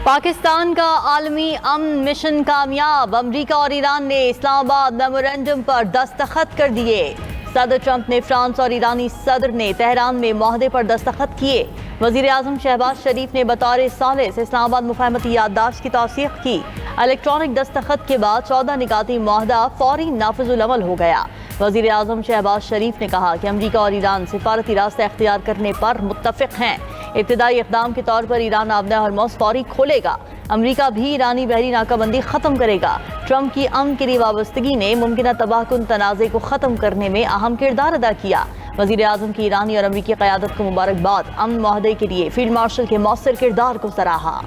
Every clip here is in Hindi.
पाकिस्तान का आलमी अमन मिशन कामयाब। अमरीका और ईरान ने इस्लामाबाद मेमोरेंडम पर दस्तखत कर दिए। सदर ट्रंप ने फ्रांस और ईरानी सदर ने तेहरान में मुआहदे पर दस्तखत किए। वजीर आजम शहबाज शरीफ ने बतौर सालिस इस्लामाबाद मुफाहमती याददाश्त की तौसीक की। इलेक्ट्रॉनिक दस्तखत के बाद 14 निकाती मुआहदा फौरी नाफिजुल अमल हो गया। वजीर आजम शहबाज शरीफ ने कहा कि अमरीका और ईरान सिफारती रास्ता इख्तियार करने पर मुत्तफिक हैं। इब्तिदाई इक़दाम के तौर पर ईरान आबना हरमुज़ फौरी खोलेगा। अमरीका भी ईरानी बहरी नाकाबंदी ख़त्म करेगा। ट्रंप की अमन के लिए वाबस्तगी ने मुमकिन तबाहकुन तनाज़े को ख़त्म करने में अहम किरदार अदा किया। वज़ीर आज़म की ईरानी और अमरीकी क़यादत को मुबारकबाद। अमन मुआहदे के लिए फील्ड मार्शल के मौसर किरदार को सराहा।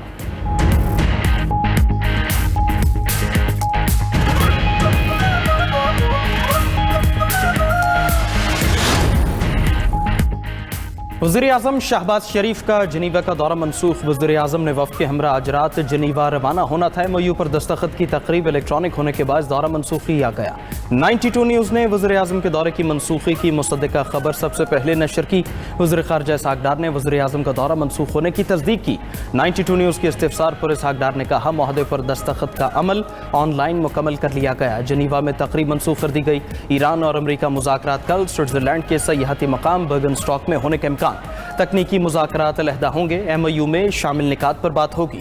वज़ीर आज़म शहबाज शरीफ का जनीवा का दौरा मनसूख। वज़ीर आज़म ने वफ़द के हमरा आज रात जनीवा रवाना होना था। MOU पर दस्तखत की तकरीब इलेक्ट्रॉनिक होने के बाद दौरा मनसूख किया गया। 92 न्यूज़ ने वज़ीर आज़म के दौरे की मनसूखी की मुसद्दिका खबर सबसे पहले नशर की। वज़ीर ख़ारजा इसहाक़ डार ने वज़ीर आज़म का दौरा मनसूख होने की तस्दीक की। 92 न्यूज़ के इस्तिफ़सार पर इसहाक़ डार ने कहा मुआहदे पर दस्तखत का अमल ऑनलाइन मुकम्मल कर लिया गया। जनीवा में तकरीब मनसूख कर दी गई। ईरान और अमरीका मुज़ाकरात कल स्विट्ज़रलैंड के सयाहती मकाम बर्गनस्टॉक में होने के इम्कान। तकनीकी मुज़ाकरात अलहदा होंगे। MOU में शामिल निकात पर बात होगी।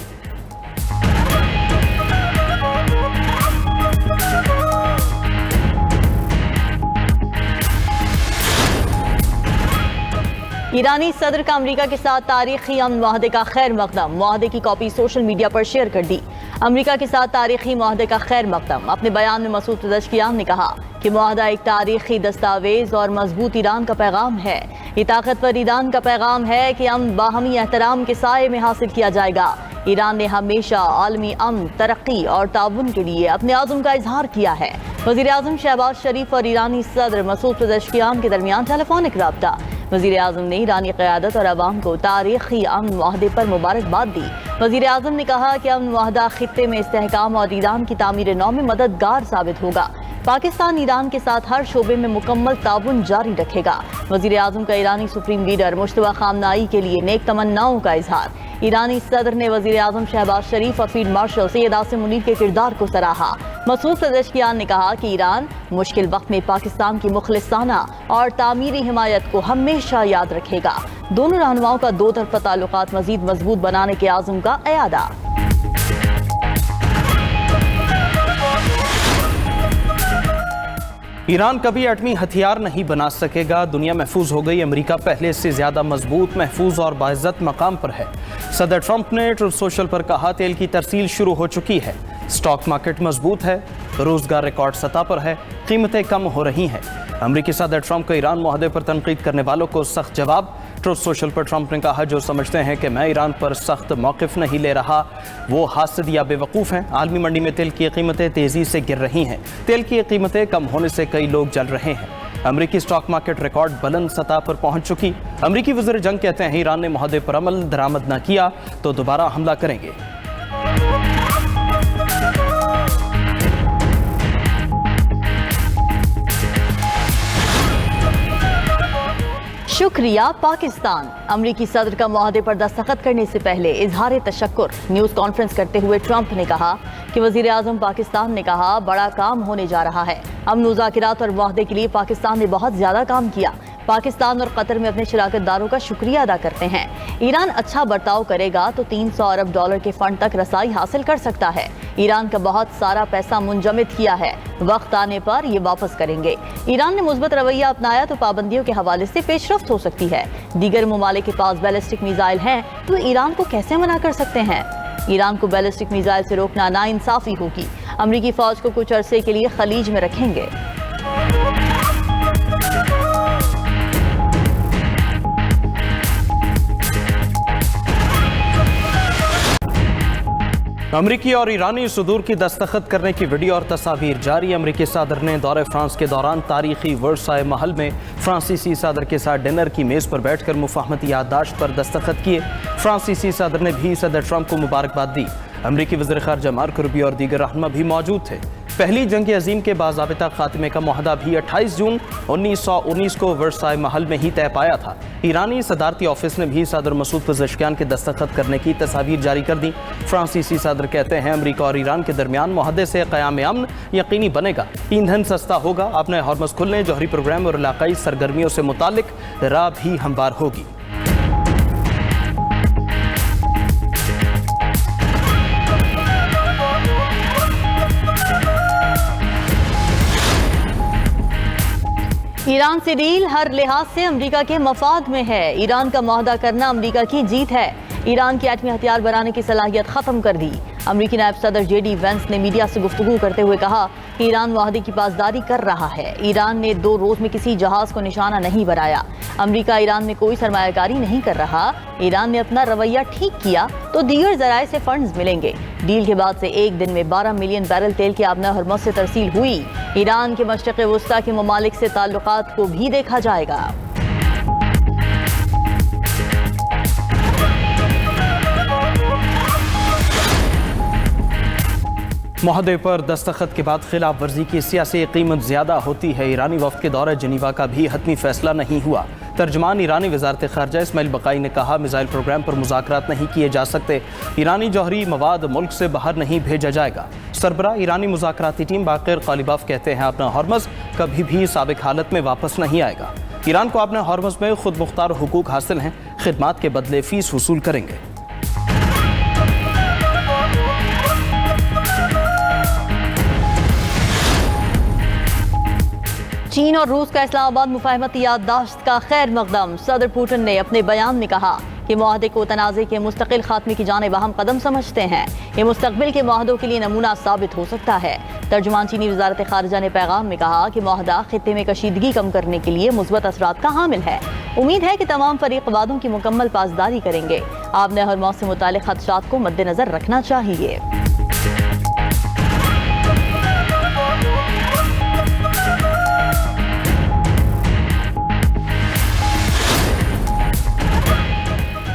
ईरानी सदर का अमरीका के साथ तारीखी अमन मुआहदे का खैर मकदम। मुआहदे की कॉपी सोशल मीडिया पर शेयर कर दी। अमरीका के साथ तारीखी मुआहदे का खैर मकदम। अपने बयान में मसूद पेज़ेश्कियान ने कहा कि मुआहदा एक तारीखी दस्तावेज और मजबूत ईरान का पैगाम है। ये ताकतवर ईरान का पैगाम है कि अमन बाहमी एहतराम के साये में हासिल किया जाएगा। ईरान ने हमेशा आलमी अमन, तरक्की और ताउन के लिए अपने आज़म का इजहार किया है। वज़ीर आज़म शहबाज शरीफ और ईरानी सदर मसूद पेज़ेश्कियान के दरमियान टेलीफोनिक रब्ता। वज़ीर आज़म ने ईरानी क़यादत और अवाम को तारीखी अमन मुआहदे पर मुबारकबाद दी। वज़ीर आज़म ने कहा कि अमन मुआहदा खित्ते में इस्तेहकाम और ईरान की तामीर नौ में मददगार साबित होगा। पाकिस्तान ईरान के साथ हर शोबे में मुकम्मल ताउन जारी रखेगा। वज़ीर आज़म का ईरानी सुप्रीम लीडर मुश्तबा खामनाई के लिए नेक तमन्नाओं का इजहार। ईरानी सदर ने वज़ीर आज़म शहबाज शरीफ और फील्ड मार्शल सैयद आसिम मुनीर के किरदार को सराहा। मसूद पेज़ेश्कियान ने कहा कि ईरान मुश्किल वक्त में पाकिस्तान की मुखलिसाना और तामीरी हिमायत को हमेशा याद रखेगा। दोनों रहनुमाओं का दो तरफा ताल्लुकात मजीद मजबूत बनाने के आज़म का एयादा। ईरान कभी एटमी हथियार नहीं बना सकेगा। दुनिया महफूज हो गई। अमेरिका पहले से ज्यादा मजबूत, महफूज और बाइज्जत मकाम पर है। सदर ट्रंप ने ट्रुथ सोशल पर कहा तेल की तरसील शुरू हो चुकी है। स्टॉक मार्केट मजबूत है। रोजगार रिकॉर्ड सतह पर है। कीमतें कम हो रही हैं। अमेरिकी सदर ट्रंप का ईरान मुआहदे पर तनकीद करने वालों को सख्त जवाब। ट्रुथ सोशल पर ट्रंप ने कहा जो समझते हैं कि मैं ईरान पर सख्त मौक़िफ़ नहीं ले रहा वो हासिद या बेवकूफ़ हैं। आलमी मंडी में तेल की कीमतें तेज़ी से गिर रही हैं। तेल की कीमतें कम होने से कई लोग जल रहे हैं। अमरीकी स्टॉक मार्केट रिकॉर्ड बुलंद सतह पर पहुंच चुकी। अमरीकी वज़ीर जंग कहते हैं ईरान ने मुआहदे पर अमल दरामद न किया तो दोबारा हमला करेंगे। शुक्रिया पाकिस्तान। अमरीकी सदर का मुआहदे पर दस्तखत करने से पहले इजहार तशक्कुर। न्यूज़ कॉन्फ्रेंस करते हुए ट्रंप ने कहा कि वज़ीर आज़म पाकिस्तान ने कहा बड़ा काम होने जा रहा है। अमन मुज़ाकरात और मुआहदे के लिए पाकिस्तान ने बहुत ज़्यादा काम किया। पाकिस्तान और कतर में अपने शराकतदारों का शुक्रिया अदा करते हैं। ईरान अच्छा बर्ताव करेगा तो $300 अरब के फंड तक रसाई हासिल कर सकता है। ईरान का बहुत सारा पैसा मुंजमद किया है। वक्त आने पर ये वापस करेंगे। ईरान ने मुस्बत रवैया अपनाया तो पाबंदियों के हवाले से पेशरफ्त हो सकती है। दीगर ममालिक के पास बैलिस्टिक मिसाइल हैं तो ईरान को कैसे मना कर सकते हैं। ईरान को बैलिस्टिक मिसाइल से रोकना नाइंसाफी होगी। अमरीकी फौज को कुछ अरसे के लिए खलीज में रखेंगे। अमरीकी और ईरानी सुदूर की दस्तखत करने की वीडियो और तस्वीर जारी। अमरीकी सदर ने दौरे फ्रांस के दौरान तारीखी वर्साय महल में फ्रांसीसी सदर के साथ डिनर की मेज़ पर बैठकर मुफाहमती याददाश्त पर दस्तखत किए। फ्रांसीसी सदर ने भी सदर ट्रंप को मुबारकबाद दी। अमरीकी वज़ीर ख़ारजा मार्को रूबियो और दीगर रहनुमा भी मौजूद थे। पहली जंग अजीम के बाज़ाबिता खात्मे का मुआहदा भी 28 जून 1919 को वर्साई महल में ही तय पाया था। ईरानी सदारती ऑफिस ने भी सदर मसूद पेज़ेशकियान के दस्तखत करने की तस्वीर जारी कर दी। फ्रांसीसी सदर कहते हैं अमरीका और ईरान के दरमियान मुआहदे से क़याम अमन यकीनी बनेगा, ईंधन सस्ता होगा, अपने हॉर्मज़ खुलने, जौहरी प्रोग्राम और इलाकाई सरगर्मियों से मुतालिक राह भी हमवार होगी। ईरान से डील हर लिहाज से अमेरिका के मफाद में है। ईरान का मुआहदा करना अमेरिका की जीत है। ईरान की एटमी हथियार बनाने की सलाहियत खत्म कर दी। अमेरिकी नायब सदर JD वेंस ने मीडिया से गुफ्तगू करते हुए कहा कि ईरान मुआहदे की पासदारी कर रहा है। ईरान ने 2 रोज में किसी जहाज को निशाना नहीं बनाया। अमेरिका ईरान में कोई सरमायाकारी नहीं कर रहा। ईरान ने अपना रवैया ठीक किया तो दीगर जराए से फंड्स मिलेंगे। डील के बाद से एक दिन में 12 मिलियन बैरल तेल के आबना हरमज से तरसील हुई। ईरान के मशरिक़ वस्ता के ममालिक से ताल्लुकात को भी देखा जाएगा। मुआहदे पर दस्तखत के बाद खिलाफ वर्जी की सियासी कीमत ज्यादा होती है। ईरानी वफ्द के दौरे जनीवा का भी हतमी फैसला नहीं हुआ। तर्जमान ईरानी वजारत खारजा इस्माइल बकाई ने कहा मिसाइल प्रोग्राम पर मुज़ाकरात नहीं किए जा सकते। ईरानी जौहरी मवाद मुल्क से बाहर नहीं भेजा जाएगा। सरबरा ईरानी मुज़ाकराती टीम बाक़िर क़ालिबाफ कहते हैं अपना हॉर्मज़ कभी भी साबिक हालत में वापस नहीं आएगा। ईरान को अपने हॉर्मज़ में खुद मुख्तार हुकूक हासिल हैं, खिदमात के बदले फीस वसूल करेंगे। चीन और रूस का इस्लामाबाद मुफाहमती याददाश्त का खैर मकदम। सदर पुतिन ने अपने बयान में कहा कि मुआहदे को तनाज़े के मुस्तकिल खात्मे की जानिब अहम कदम समझते हैं। ये मुस्तकबिल के मुआहदों के लिए नमूना साबित हो सकता है। तर्जुमान चीनी वजारत खारजा ने पैगाम में कहा कि मुआहदा खित्ते में कशीदगी कम करने के लिए मुस्बत असरात का हामिल है। उम्मीद है कि तमाम फरीक वादों की मुकम्मल पासदारी करेंगे। आपने हरमौत से मुतालिक खदशात को मद्देनजर रखना चाहिए।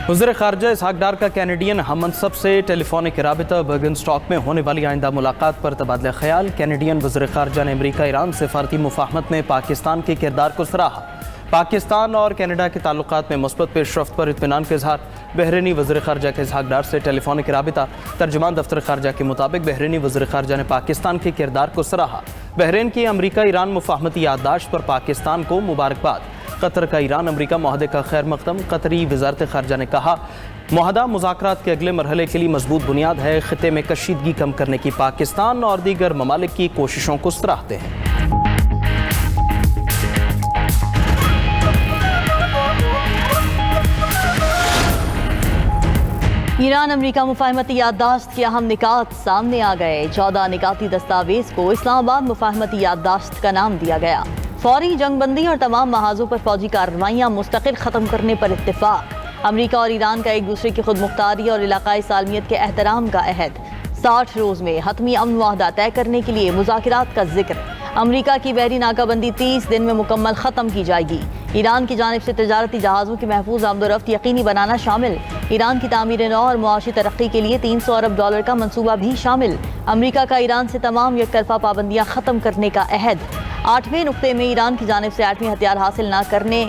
वज़ीर ख़ारजा इसहाक डार का कैनेडियन हममनसब से टेलीफोनिक राबिता बर्गनस्टॉक में होने वाली आइंदा मुलाकात पर तबादला ख्याल। कैनेडियन वज़ीर ख़ारजा ने अमरीका ईरान सफारती मुफाहमत में पाकिस्तान के किरदार को सराहा। पाकिस्तान और कनाडा के ताल्लुकात में मुस्बत पेशरफ्त पर इत्मीनान का इजहार। बहरीनी वज़ीर ख़ारजा के इसहाक डार से टेलीफोनिक राबिता। तर्जुमान दफ्तर ख़ारजा के मुताबिक बहरीनी वज़ीर ख़ारजा ने पाकिस्तान के किरदार को सराहा। बहरीन की अमरीका ईरान मुफाहमती याददाश्त पर पाकिस्तान को मुबारकबाद। कतर का ईरान अमरीका मुआहदे का खैर मकदम। कतरी वजारत खारजा ने कहा मुआहदा मुज़ाकरात के अगले मरहले के लिए मजबूत बुनियाद है। खित्ते में कशीदगी कम करने की पाकिस्तान और दीगर ममालिक की कोशिशों को सराहते हैं। ईरान अमरीका मुफाहमती याददाश्त के अहम निकात सामने आ गए। 14 निकाती दस्तावेज को इस्लामाबाद मुफाहमती याददाश्त का नाम दिया गया। फौरी जंगबंदी और तमाम महाजों पर फौजी कार्रवाइयाँ मुस्तकिल ख़त्म करने पर इत्तेफाक। अमरीका और ईरान का एक दूसरे की खुद मुख्तारी और इलाकाई सालमियत के एहतराम का अहद। 60 रोज़ में हतमी अमन मुआहदा तय करने के लिए मुज़ाकरात का जिक्र। अमरीका की बहरी नाकाबंदी 30 दिन में मुकम्मल ख़त्म की जाएगी। ईरान की जानिब से तजारती जहाज़ों की महफूज आमदोरफ्त यकीनी बनाना शामिल। ईरान की तामीर नौ और मुआशी तरक्की के लिए $300 अरब का मनसूबा भी शामिल। अमरीका का ईरान से तमाम यकतरफा पाबंदियाँ ख़त्म करने का अहद। 8वें नुक्ते में ईरान की जानिब से एटमी हथियार हासिल न करने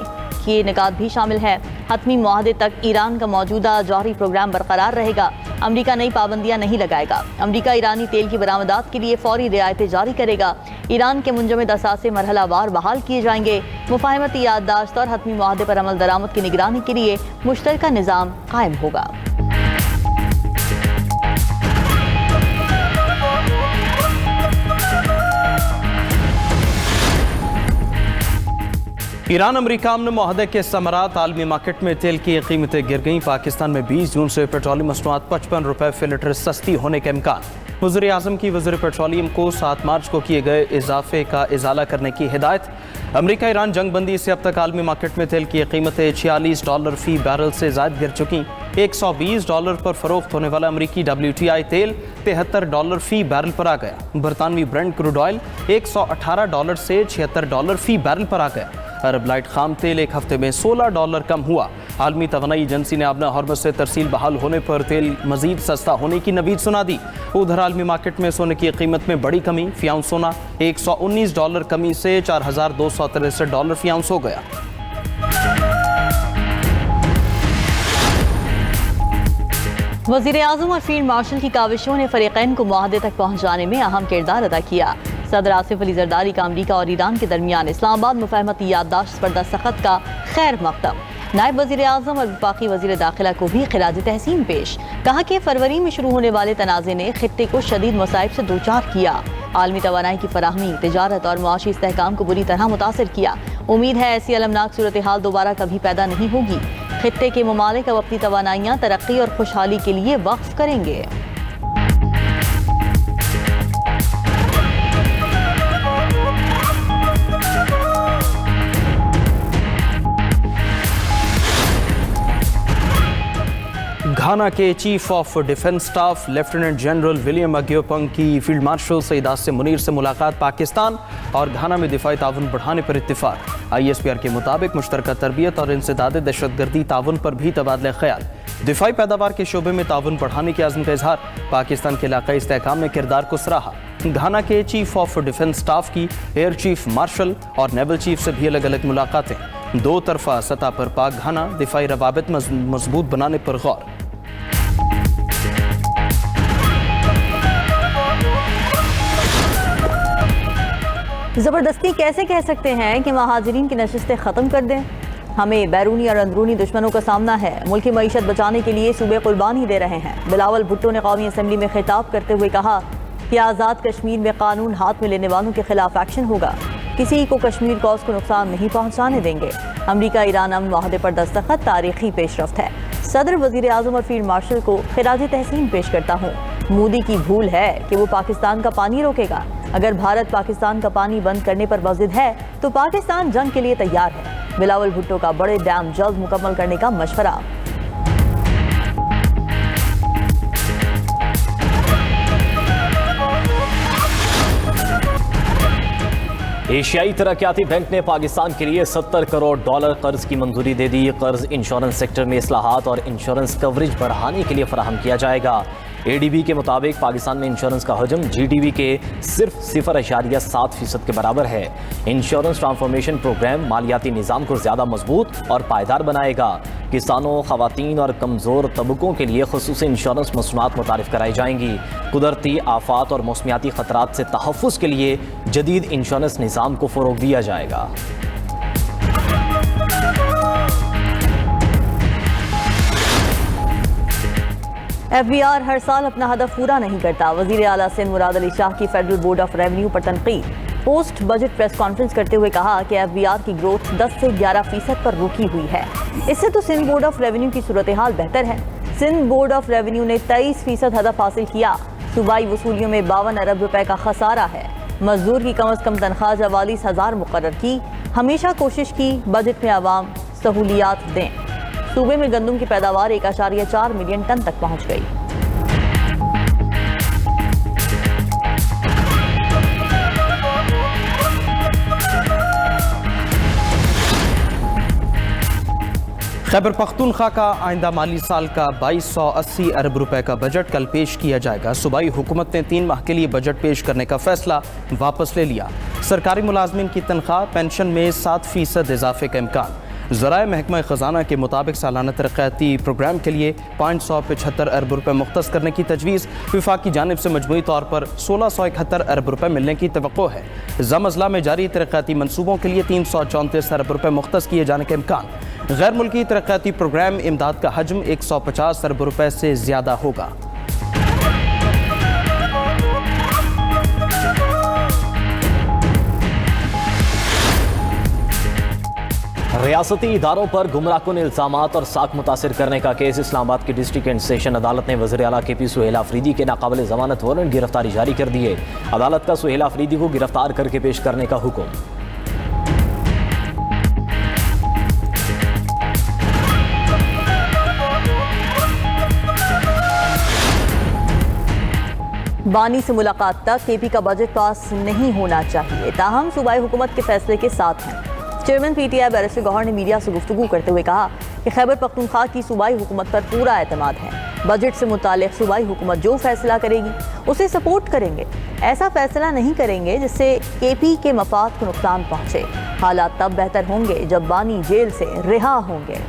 के निकात भी शामिल है। हतमी मुआहदे तक ईरान का मौजूदा जौहरी प्रोग्राम बरकरार रहेगा। अमरीका नई पाबंदियां नहीं लगाएगा। अमरीका ईरानी तेल की बरामदात के लिए फौरी रियायतें जारी करेगा। ईरान के मुंजमद असासे मरहलावार बहाल किए जाएंगे। मुफाहमती याददाश्त और हतमी मुआहदे पर अमल दरामद की निगरानी के लिए मुश्तरका निज़ाम कायम होगा। ईरान अमरीका अमन मुआहदे के समरात। आलमी मार्केट में तेल की कीमतें गिर गईं। पाकिस्तान में 20 जून से पेट्रोलियम मसनूआत 55 रुपये फी लीटर सस्ती होने के इम्कान। वज़ीर आज़म की वज़ीर पेट्रोलियम को 7 मार्च को किए गए इजाफे का इजाला करने की हिदायत। अमरीका ईरान जंग बंदी से अब तक आलमी मार्केट में तेल की कीमतें $46 फी बैरल से ज़ायद गिर चुकी। $120 पर फरोख्त होने वाला अमरीकी WTI तेल $73 फी बैरल पर आ गया। बरतानवी ब्रेंट क्रूड ऑयल $118 से $76 फी बैरल पर आ गया। अरब लाइट खाम तेल एक हफ्ते में $16 कम हुआ। आलमी तवानाई एजेंसी ने आपना हॉर्मस से तरसील बहाल होने पर तेल मजीद सस्ता होने की नवीद सुना दी। उधर आलमी मार्केट में सोने की कीमत में बड़ी कमी, फ़ी-आउंस सोना $119 कमी से $4,263 फ़ी-आउंस हो गया। वज़ीर आज़म और फील्ड मार्शल की काविशों ने फरीक़ैन को मुआहदे तक पहुँचाने में अहम किरदार अदा किया। सदर आसिफ अली ज़रदारी का अमरीका और ईरान के दरमियान इस्लामाबाद मुफाहमती याददाश्त पर दस्तखत का खैर मकदम। नायब वज़ीर आज़म और वफाकी वज़ीर दाखिला को भी खिराज तहसीन पेश। कहा कि फरवरी में शुरू होने वाले तनाज़े ने खित्ते को शदीद मसाइब से दो चार किया। आलमी तवानाई की फराहमी, तिजारत और मुआशी इस्तेहकाम को बुरी तरह मुतासर किया। उम्मीद है ऐसी अलमनाक सूरत हाल दोबारा कभी पैदा नहीं होगी। खित्ते के ममालिक अब अपनी तवानाइयाँ तरक्की और खुशहाली के लिए वक्फ करेंगे। घाना के chief of defence staff lieutenant general William Agyapong की फील्ड मार्शल सईद आसिम मुनीर से मुलाकात। पाकिस्तान और घाना में दिफाई ताउन बढ़ाने पर इत्तिफाक। ISPR के मुताबिक मुश्तरका तरबियत और इंसदाद दहशतगर्दी ताउन पर भी तबादला ख्याल। दिफाई पैदावार के शोबे में ताउन बढ़ाने के आज़म का इजहार। पाकिस्तान के इलाकाई इस्तेहकाम में किरदार को सराहा। घाना के चीफ ऑफ डिफेंस स्टाफ की एयर चीफ मार्शल और नेवल चीफ से भी अलग अलग मुलाकातें। दो तरफा सतह पर पाक घाना दिफाई रवाबित मजबूत बनाने पर गौर। ज़बरदस्ती कैसे कह सकते हैं कि महाजिरीन की नशिस्तें ख़त्म कर दें? हमें बैरूनी और अंदरूनी दुश्मनों का सामना है। मुल्क की मईशत बचाने के लिए सूबे कुर्बानी दे रहे हैं। बिलावल भुट्टो ने कौमी असम्बली में खिताब करते हुए कहा कि आज़ाद कश्मीर में कानून हाथ में लेने वालों के खिलाफ एक्शन होगा। किसी को कश्मीर कॉज को नुकसान नहीं पहुँचाने देंगे। अमरीका ईरान अमन मुआहदे पर दस्तखत तारीखी पेशरफ्त है। सदर वज़ीर आज़म और फील्ड मार्शल को खिराज तहसीन पेश करता हूँ। मोदी की भूल है कि वो पाकिस्तान का पानी रोकेगा। अगर भारत पाकिस्तान का पानी बंद करने पर वाजिद है तो पाकिस्तान जंग के लिए तैयार है। बिलावल भुट्टो का बड़े डैम जल्द मुकम्मल करने का मशवरा। एशियाई तरक्याती बैंक ने पाकिस्तान के लिए $70 करोड़ कर्ज की मंजूरी दे दी। कर्ज इंश्योरेंस सेक्टर में इस्लाहात और इंश्योरेंस कवरेज बढ़ाने के लिए फराहम किया जाएगा। ADB के मुताबिक पाकिस्तान में इंश्योरेंस का हजम GDP के सिर्फ 0.7% के बराबर है। इंश्योरेंस ट्रांसफॉर्मेशन प्रोग्राम मालियाती निज़ाम को ज़्यादा मजबूत और पायदार बनाएगा। किसानों, ख़वातीन और कमज़ोर तबकों के लिए ख़ुसूसी इंश्योरेंस मसनूआत मुतारिफ कराई जाएंगी। कुदरती आफात और मौसमियाती ख़तरात से तहफ़्फ़ुज़ के लिए जदीद इंश्योरेंस निज़ाम को फ़रोग़ दिया जाएगा। FBR हर साल अपना हदफ पूरा नहीं करता। वज़ीर आला सिंध मुराद अली शाह की फेडरल बोर्ड ऑफ रेवेन्यू पर तनकीद। पोस्ट बजट प्रेस कॉन्फ्रेंस करते हुए कहा कि FBR की ग्रोथ 10 से 11% पर रुकी हुई है। इससे तो सिंध बोर्ड ऑफ रेवेन्यू की सूरत हाल बेहतर है। सिंध बोर्ड ऑफ रेवेन्यू ने 23% हदफ हासिल किया। सूबाई वसूलियों में 52 अरब रुपए का खसारा है। मजदूर की कम अज़ कम तनख्वाह 44,000 मुकर्रर की। हमेशा कोशिश की बजट में आवाम सहूलियात दें। सूबे में गंदम की पैदावार 1.4 मिलियन टन तक पहुंच गई। खैबर पख्तूनख्वा का आइंदा माली साल का 2280 अरब रुपए का बजट कल पेश किया जाएगा। सूबाई हुकूमत ने 3 माह के लिए बजट पेश करने का फैसला वापस ले लिया। सरकारी मुलाजमीन की तनख्वाह पेंशन में 7% इजाफे का इम्कान। ज़राए महकमा ख़जाना के मुताबिक सालाना तरक्याती प्रोग्राम के लिए 575 अरब रुपये मुख्तस करने की तजवीज़। विफाक की जानिब से मजमूई तौर पर 1671 अरब रुपये मिलने की तवक्को है। ज़म-अज़ला में जारी तरक्याती मनसूबों के लिए 334 अरब रुपये मुख्तस किए जाने का इम्कान। गैर मुल्की तरक्याती प्रोग्राम इमदाद का हजम 150 अरब रुपये से ज़्यादा होगा। रियासती इदारों पर गुमराहकुन इल्ज़ामात और साख मुतासिर करने का केस। इस्लामाबाद की डिस्ट्रिक्ट एंड सेशन अदालत ने वज़ीर आला KP सुहेल आफरीदी के नाकाबिल ज़मानत वारंट गिरफ्तारी जारी कर दिए। अदालत का सुहेल आफरीदी को गिरफ्तार करके पेश करने का हुक्म। बानी से मुलाकात तक KP का बजट पास नहीं होना चाहिए, ताहम सूबाई हुकूमत के फैसले के साथ हैं। चेयरमैन PTI बैरिस्टर गौहर ने मीडिया से गुफ्तगू करते हुए कहा कि खैबर पख्तूनख्वा की सूबाई हुकूमत पर पूरा एतमाद है। बजट से मुताल्लिक सूबाई हुकूमत जो फैसला करेगी उसे सपोर्ट करेंगे। ऐसा फैसला नहीं करेंगे जिससे KP के मफाद को नुकसान पहुंचे। हालात तब बेहतर होंगे जब बानी जेल से रिहा होंगे।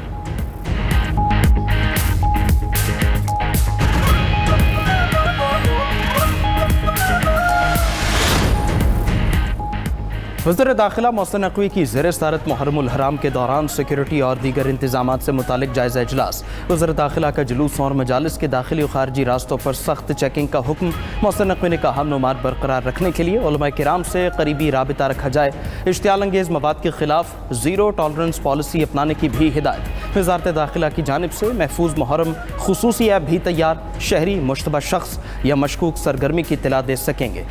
वज़ीर दाखिला मोहसिन नकवी की ज़ेर सदारत मुहर्रमुल हराम के दौरान सिक्योरिटी और दीगर इंतजामात से मुतालिक जायज़ा इजलास। वज़ीर दाखिला का जुलूस और मजालिस के दाखिली और खारजी रास्तों पर सख्त चेकिंग का हुक्म। मोहसिन नकवी ने कहा अमन बरकरार रखने के लिए उलमा किराम से करीबी राबिता रखा जाए। इश्तियाल अंगेज़ मवाद के खिलाफ ज़ीरो टॉलरेंस पॉलिसी अपनाने की भी हिदायत। वज़ारत दाखिला की जानिब से महफूज मुहर्रम खुसूसी ऐप भी तैयार। शहरी मुश्तबा शख्स या मशकूक सरगर्मी की इत्तला दे सकेंगे।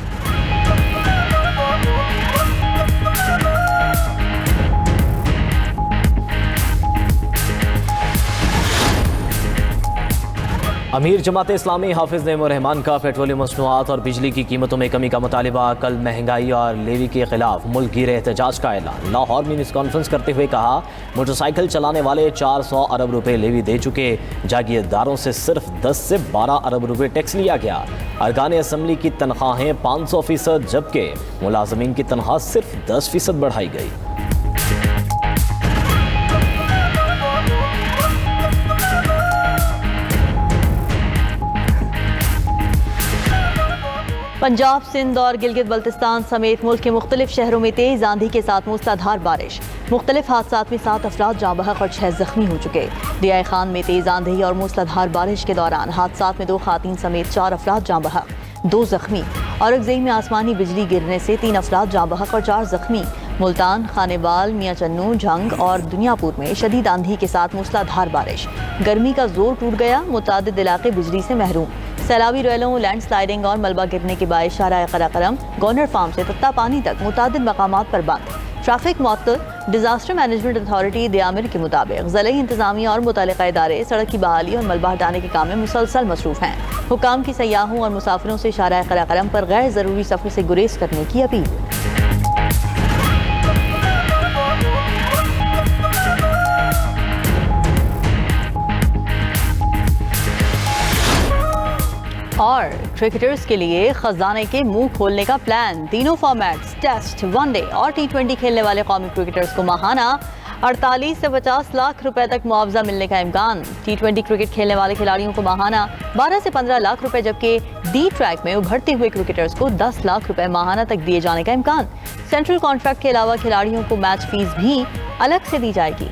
अमीर जमात इस्लामी हाफिज नईमुर रहमान का पेट्रोलियम मसनूआत और बिजली की कीमतों में कमी का मुतालिबा। कल महंगाई और लेवी के खिलाफ मुल्क गिरे एहतजाज का ऐलान। लाहौर में न्यूज़ कॉन्फ्रेंस करते हुए कहा मोटरसाइकिल चलाने वाले 400 अरब रुपए लेवी दे चुके। जागीरदारों से सिर्फ 10 से 12 अरब रुपए टैक्स लिया गया। अरकान असम्बली की तनख्वाहें 500% जबकि मुलाजमीन की तनख्वाह सिर्फ 10% बढ़ाई गई। पंजाब, सिंध और गिलगित बल्तिस्तान समेत मुल्क के मुख्तलिफ शहरों में तेज आंधी के साथ मूसलाधार बारिश। मुख्तलिफ हादसात में 7 अफराद जाँ बहक और 6 जख्मी हो चुके। दियाए खान में तेज आंधी और मूसलाधार बारिश के दौरान हादसात में 2 खातीन समेत 4 अफराद जाँ बहक, 2 जख्मी। औरंगजेब में आसमानी बिजली गिरने से 3 अफराद जाँ बहक और 4 जख्मी। मुल्तान, खानेवाल, मियाँ चन्नू, झंग और दुनियापुर में शदीद आंधी के साथ मूसलाधार बारिश। गर्मी का जोर टूट गया, मुतादिद इलाके बिजली से महरूम। सैलाबी रेलों, लैंड स्लाइडिंग और मलबा गिरने के बायस शाहराह कराकरम, गवर्नर फार्म से तत्ता पानी तक मुतादिद मकामात पर बंद। ट्रैफिक मुअत्तल। डिजास्टर मैनेजमेंट अथॉरिटी दियामिर के मुताबिक ज़िले इंतजामिया और मुतल्लिका इदारे सड़क की बहाली और मलबा हटाने के काम में मुसलसल मसरूफ हैं। हुकाम की सयाहों और मुसाफिरों से शाहराह कराकरम पर गैर ज़रूरी सफ़र से गुरेज करने की अपील। और क्रिकेटर्स के लिए खजाने के मुंह खोलने का प्लान। तीनों फॉर्मेट्स टेस्ट, वनडे और T20 खेलने वाले कौमी क्रिकेटर्स को माहाना 48 से 50 लाख रुपए तक मुआवजा मिलने का इम्कान। T20 क्रिकेट खेलने वाले खिलाड़ियों को माहाना 12 से 15 लाख रुपए, जबकि डी ट्रैक में उभरते हुए क्रिकेटर्स को 10 लाख रुपए माहाना तक दिए जाने का इम्कान। सेंट्रल कॉन्ट्रैक्ट के अलावा खिलाड़ियों को मैच फीस भी अलग से दी जाएगी।